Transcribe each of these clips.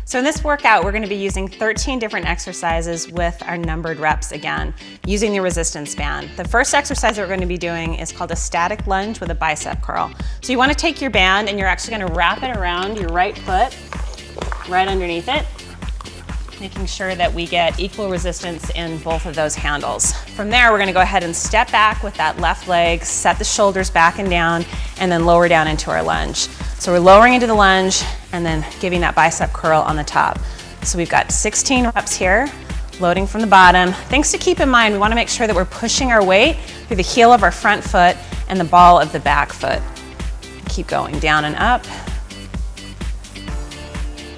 So in this workout, we're gonna be using 13 different exercises with our numbered reps again, using the resistance band. The first exercise that we're gonna be doing is called a static lunge with a bicep curl. So you wanna take your band and you're actually gonna wrap it around your right foot, right underneath it, making sure that we get equal resistance in both of those handles. From there, we're gonna go ahead and step back with that left leg, set the shoulders back and down, and then lower down into our lunge. So we're lowering into the lunge and then giving that bicep curl on the top. So we've got 16 reps here, loading from the bottom. Things to keep in mind, we wanna make sure that we're pushing our weight through the heel of our front foot and the ball of the back foot. Keep going down and up.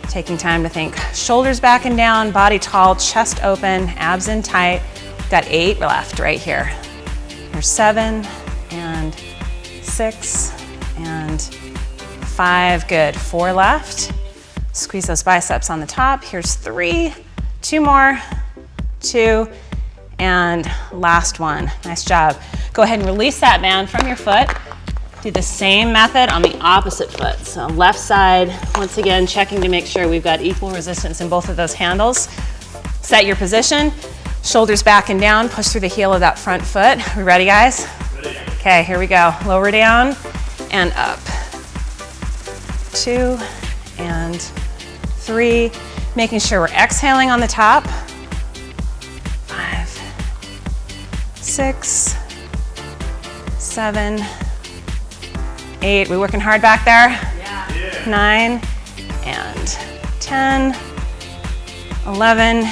Taking time to think, shoulders back and down, body tall, chest open, abs in tight. We've got 8 left right here. Here's 7 and 6 and 5, good. 4 left. Squeeze those biceps on the top. Here's 3, 2 more, 2, and last one. Nice job. Go ahead and release that band from your foot. Do the same method on the opposite foot. So left side, once again, checking to make sure we've got equal resistance in both of those handles. Set your position, shoulders back and down, push through the heel of that front foot. We ready, guys? Ready. Okay, here we go. Lower down and up. 2 and 3, making sure we're exhaling on the top. 5, 6, 7, 8. We working hard back there? Yeah. 9 and 10, 11,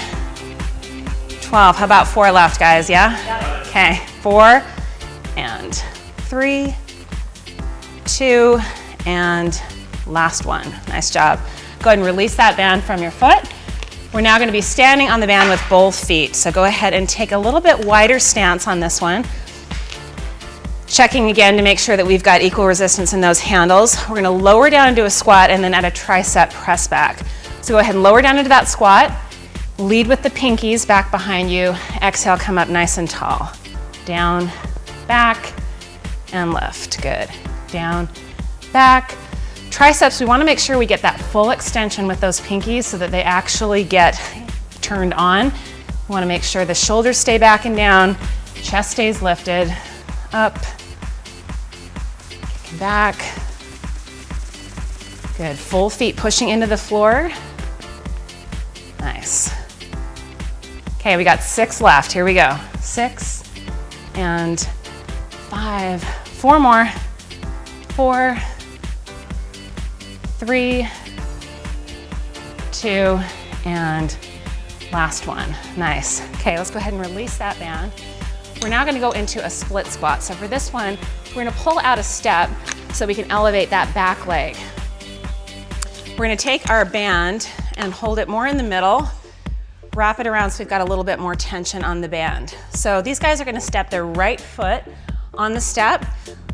12. How about 4 left, guys? Yeah? Okay, 4 and 3, 2, and last one. Nice job. Go ahead and release that band from your foot. We're now going to be standing on the band with both feet. So go ahead and take a little bit wider stance on this one. Checking again to make sure that we've got equal resistance in those handles. We're going to lower down into a squat and then add a tricep press back. So go ahead and lower down into that squat. Lead with the pinkies back behind you. Exhale, come up nice and tall. Down, back, and lift. Good. Down, back. Triceps, we want to make sure we get that full extension with those pinkies so that they actually get turned on. We want to make sure the shoulders stay back and down, chest stays lifted, up, back. Good, full feet pushing into the floor. Nice. Okay, we got 6 left. Here we go. 6 and 5, 4 more, 4, 3, 2, and last one. Nice. Okay, let's go ahead and release that band. We're now gonna go into a split squat. So for this one, we're gonna pull out a step so we can elevate that back leg. We're gonna take our band and hold it more in the middle, wrap it around so we've got a little bit more tension on the band. So these guys are gonna step their right foot on the step,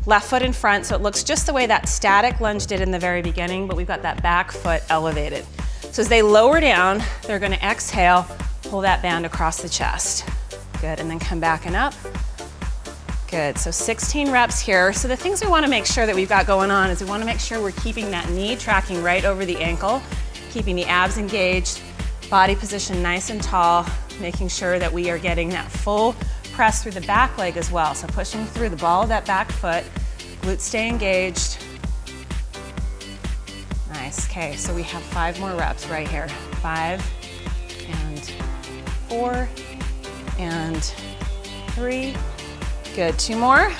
left foot in front, so it looks just the way that static lunge did in the very beginning, but we've got that back foot elevated. So as they lower down, they're gonna exhale, pull that band across the chest. Good, and then come back and up. Good, so 16 reps here. So the things we wanna make sure that we've got going on is we wanna make sure we're keeping that knee tracking right over the ankle, keeping the abs engaged, body position nice and tall, making sure that we are getting that full press through the back leg as well. So pushing through the ball of that back foot, glutes stay engaged. Nice, okay, so we have 5 more reps right here. 5 and 4 and 3. Good, 2 more.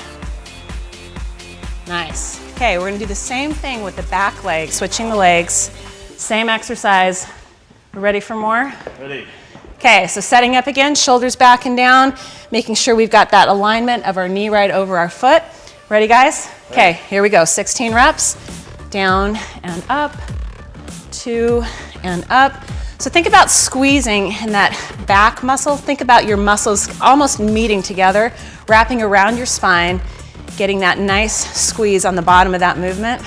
Nice. Okay, we're gonna do the same thing with the back leg, switching the legs. Same exercise. We're ready for more? Ready. Okay, so setting up again, shoulders back and down, making sure we've got that alignment of our knee right over our foot. Ready, guys? Okay, here we go. 16 reps. Down and up, 2 and up. So think about squeezing in that back muscle. Think about your muscles almost meeting together, wrapping around your spine, getting that nice squeeze on the bottom of that movement.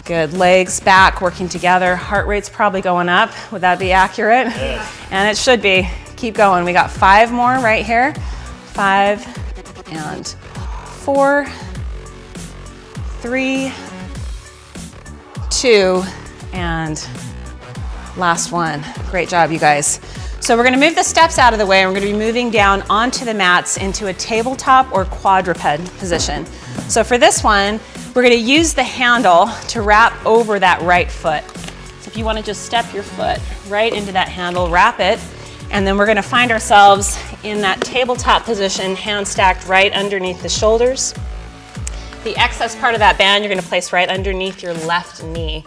Good, legs back, working together. Heart rate's probably going up. Would that be accurate? Yes. And it should be. Keep going. We got 5 more right here. 5 and 4, 3, 2, and last one. Great job, you guys. So we're gonna move the steps out of the way and we're gonna be moving down onto the mats into a tabletop or quadruped position. So for this one, we're gonna use the handle to wrap over that right foot. So if you wanna just step your foot right into that handle, wrap it, and then we're gonna find ourselves in that tabletop position, hands stacked right underneath the shoulders. The excess part of that band you're gonna place right underneath your left knee.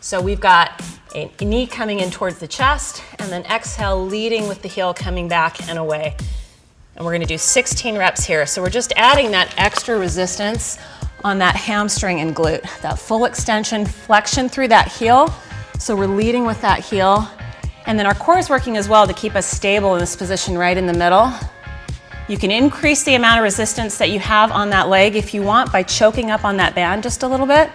So we've got a knee coming in towards the chest, and then exhale, leading with the heel coming back and away. And we're gonna do 16 reps here. So we're just adding that extra resistance on that hamstring and glute, that full extension, flexion through that heel. So we're leading with that heel. And then our core is working as well to keep us stable in this position right in the middle. You can increase the amount of resistance that you have on that leg if you want by choking up on that band just a little bit.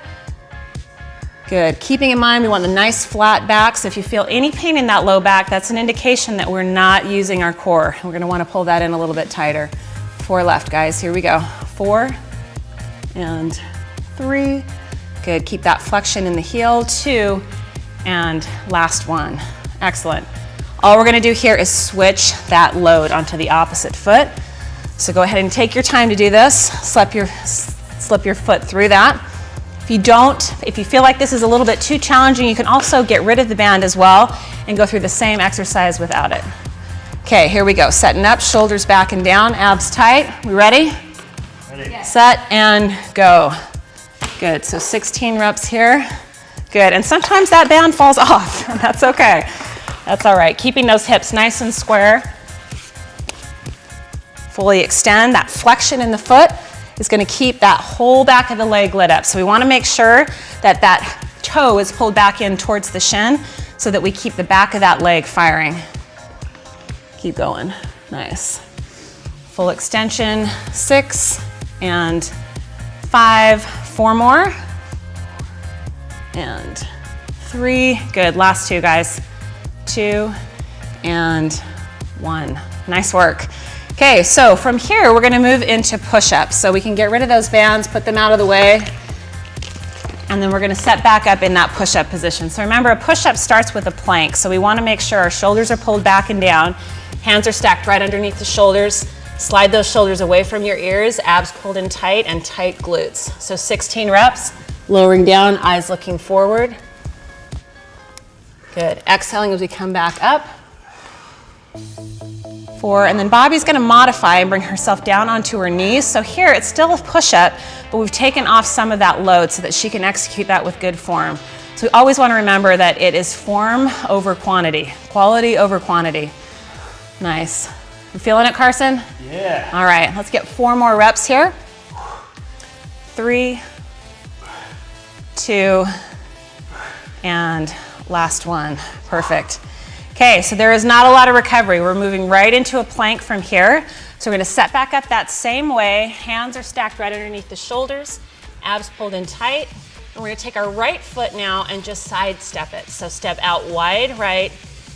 Good. Keeping in mind we want the nice flat back, so if you feel any pain in that low back, that's an indication that we're not using our core. We're going to want to pull that in a little bit tighter. 4 left, guys. Here we go. 4 and 3. Good. Keep that flexion in the heel. 2 and last one. Excellent. All we're going to do here is switch that load onto the opposite foot. So go ahead and take your time to do this. Slip your foot through that. If you feel like this is a little bit too challenging, you can also get rid of the band as well and go through the same exercise without it. Okay, here we go. Setting up, shoulders back and down, abs tight. We ready? Ready. Yes. Set and go. Good, so 16 reps here. Good, and sometimes that band falls off. That's okay. That's all right. Keeping those hips nice and square. Fully extend. That flexion in the foot is going to keep that whole back of the leg lit up. So we want to make sure that that toe is pulled back in towards the shin so that we keep the back of that leg firing. Keep going. Nice. Full extension. 6 and 5. 4 more. And 3. Good. Last 2, guys. 2 and 1. Nice work. Okay, so from here, we're gonna move into push-ups. So we can get rid of those bands, put them out of the way, and then we're gonna set back up in that push-up position. So remember, a push-up starts with a plank. So we wanna make sure our shoulders are pulled back and down, hands are stacked right underneath the shoulders, slide those shoulders away from your ears, abs pulled in tight, and tight glutes. So 16 reps, lowering down, eyes looking forward. Good, exhaling as we come back up. 4, and then Bobby's gonna modify and bring herself down onto her knees. So here, it's still a push-up, but we've taken off some of that load so that she can execute that with good form. So we always wanna remember that it is form over quantity, quality over quantity. Nice. You feeling it, Carson? Yeah. All right, let's get 4 more reps here. 3, 2, and last one. Perfect. Okay, so there is not a lot of recovery. We're moving right into a plank from here. So we're gonna set back up that same way. Hands are stacked right underneath the shoulders, abs pulled in tight. And we're gonna take our right foot now and just sidestep it. So step out wide right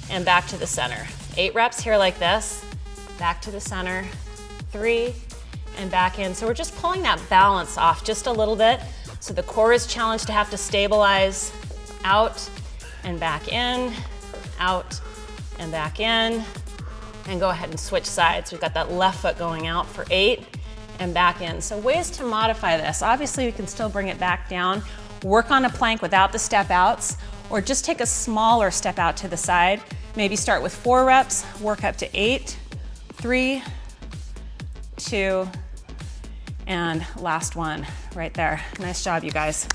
and back to the center. 8 reps here like this. Back to the center, 3, and back in. So we're just pulling that balance off just a little bit. So the core is challenged to have to stabilize. Out and back in, out and back in, and go ahead and switch sides. We've got that left foot going out for 8 and back in. So ways to modify this. Obviously we can still bring it back down, work on a plank without the step outs, or just take a smaller step out to the side. Maybe start with 4 reps, work up to 8, 3, 2, and last one right there. Nice job, you guys.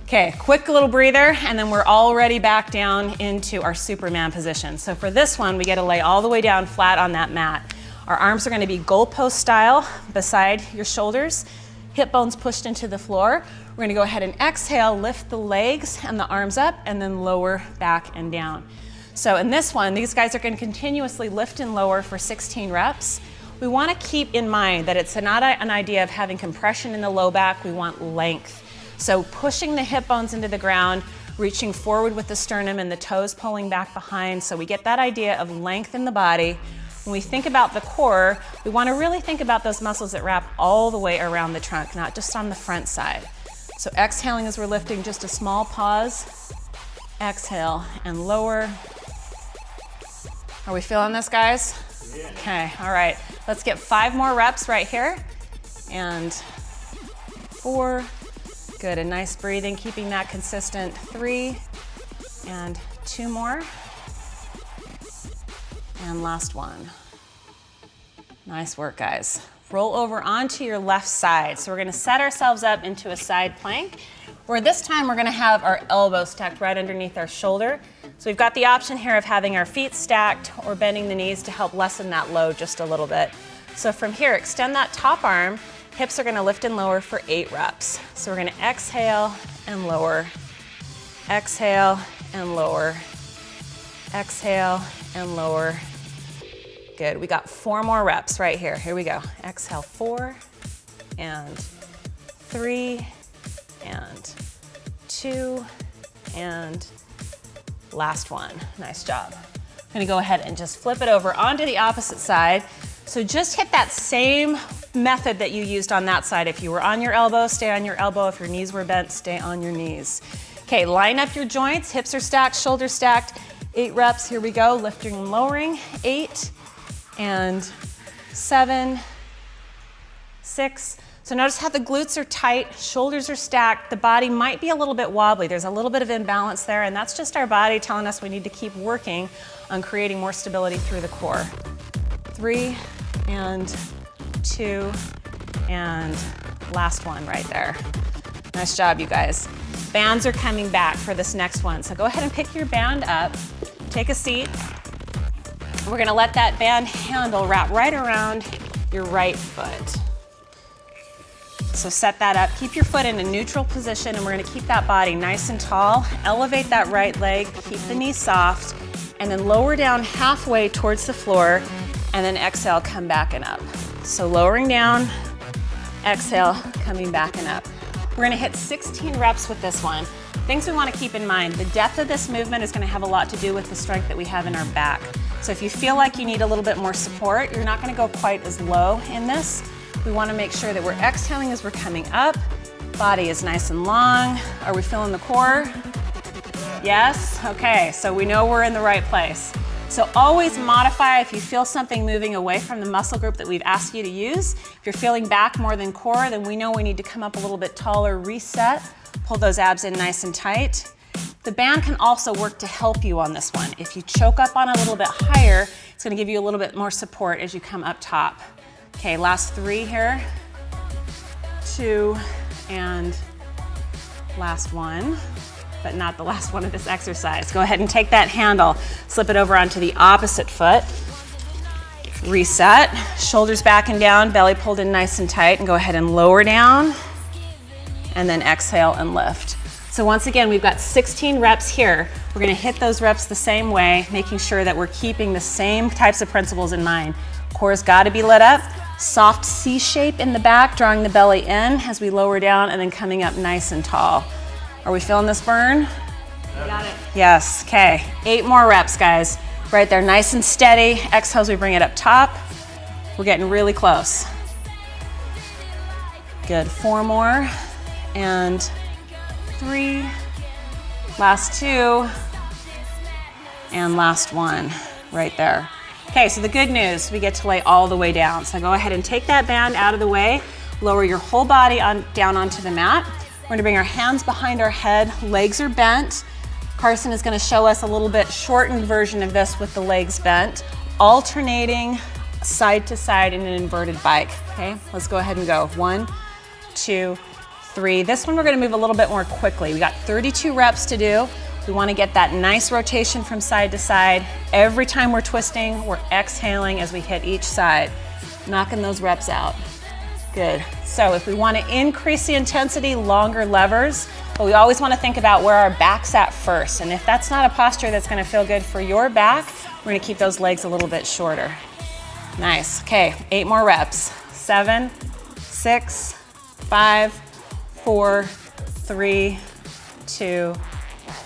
Okay, quick little breather, and then we're already back down into our Superman position. So for this one, we get to lay all the way down flat on that mat. Our arms are gonna be goalpost style beside your shoulders, hip bones pushed into the floor. We're gonna go ahead and exhale, lift the legs and the arms up, and then lower back and down. So in this one, these guys are gonna continuously lift and lower for 16 reps. We wanna keep in mind that it's not an idea of having compression in the low back, we want length. So pushing the hip bones into the ground, reaching forward with the sternum and the toes pulling back behind, so we get that idea of length in the body. When we think about the core, we want to really think about those muscles that wrap all the way around the trunk, not just on the front side. So exhaling as we're lifting, just a small pause. exhale, and lower. Are we feeling this, guys? Yeah. Okay, all right. Let's get 5 more reps right here. And 4, good, and nice breathing, keeping that consistent. 3, and 2 more. And last one. Nice work, guys. Roll over onto your left side. So we're gonna set ourselves up into a side plank, where this time we're gonna have our elbows stacked right underneath our shoulder. So we've got the option here of having our feet stacked or bending the knees to help lessen that load just a little bit. So from here, extend that top arm. Hips are gonna lift and lower for 8 reps. So we're gonna exhale and lower, exhale and lower, exhale and lower. Good, we got 4 more reps right here. Here we go. Exhale, 4, and 3, and 2, and last one. Nice job. I'm gonna go ahead and just flip it over onto the opposite side. So just hit that same method that you used on that side. If you were on your elbow, stay on your elbow. If your knees were bent, stay on your knees. Okay, line up your joints. Hips are stacked, shoulders stacked. 8 reps, here we go. Lifting and lowering. 8, and 7, 6. So notice how the glutes are tight, shoulders are stacked, the body might be a little bit wobbly. There's a little bit of imbalance there, and that's just our body telling us we need to keep working on creating more stability through the core. 3, and 2, and last one right there. Nice job, you guys. Bands are coming back for this next one. So go ahead and pick your band up, take a seat. We're gonna let that band handle wrap right around your right foot. So set that up, keep your foot in a neutral position, and we're gonna keep that body nice and tall. Elevate that right leg, keep the knee soft, and then lower down halfway towards the floor, and then exhale, come back and up. So lowering down, exhale, coming back and up. We're gonna hit 16 reps with this one. Things we wanna keep in mind, the depth of this movement is gonna have a lot to do with the strength that we have in our back. So if you feel like you need a little bit more support, you're not gonna go quite as low in this. We wanna make sure that we're exhaling as we're coming up. Body is nice and long. Are we feeling the core? Yes? Okay, so we know we're in the right place. So always modify if you feel something moving away from the muscle group that we've asked you to use. If you're feeling back more than core, then we know we need to come up a little bit taller, reset, pull those abs in nice and tight. The band can also work to help you on this one. If you choke up on a little bit higher, it's gonna give you a little bit more support as you come up top. Okay, last 3 here. 2, and last one, but not the last one of this exercise. Go ahead and take that handle, slip it over onto the opposite foot. Reset, shoulders back and down, belly pulled in nice and tight, and go ahead and lower down, and then exhale and lift. So once again, we've got 16 reps here. We're gonna hit those reps the same way, making sure that we're keeping the same types of principles in mind. Core's gotta be lit up, soft C shape in the back, drawing the belly in as we lower down and then coming up nice and tall. Are we feeling this burn? Got it. Yes, okay. 8 more reps, guys. Right there, nice and steady. Exhale as we bring it up top. We're getting really close. Good, 4 more, and 3, last 2, and last one, right there. Okay, so the good news, we get to lay all the way down. So go ahead and take that band out of the way, lower your whole body down onto the mat. We're gonna bring our hands behind our head, legs are bent. Carson is gonna show us a little bit shortened version of this with the legs bent, alternating side to side in an inverted bike, okay? Let's go ahead and go. 1, 2, 3. This one we're gonna move a little bit more quickly. We got 32 reps to do. We wanna get that nice rotation from side to side. Every time we're twisting, we're exhaling as we hit each side, knocking those reps out. Good. So if we wanna increase the intensity, longer levers, but we always wanna think about where our back's at first. And if that's not a posture that's gonna feel good for your back, we're gonna keep those legs a little bit shorter. Nice, okay, 8 more reps. 7, 6, 5, 4, 3, 2,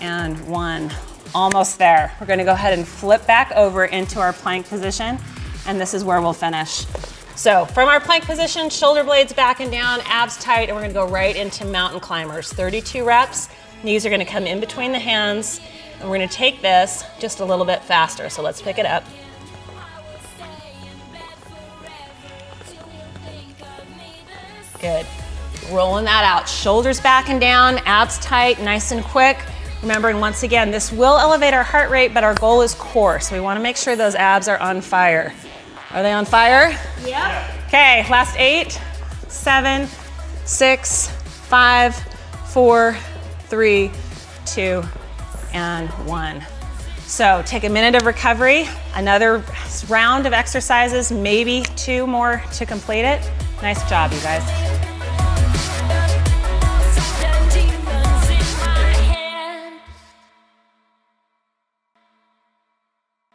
and 1. Almost there. We're gonna go ahead and flip back over into our plank position, and this is where we'll finish. So from our plank position, shoulder blades back and down, abs tight, and we're gonna go right into mountain climbers. 32 reps. Knees are gonna come in between the hands, and we're gonna take this just a little bit faster. So let's pick it up. Good. Rolling that out. Shoulders back and down, abs tight, nice and quick. Remembering once again, this will elevate our heart rate, but our goal is core. So we wanna make sure those abs are on fire. Are they on fire? Yeah. Okay, last 8, 7, 6, 5, 4, 3, 2, and 1. So take a minute of recovery, another round of exercises, maybe 2 more to complete it. Nice job, you guys.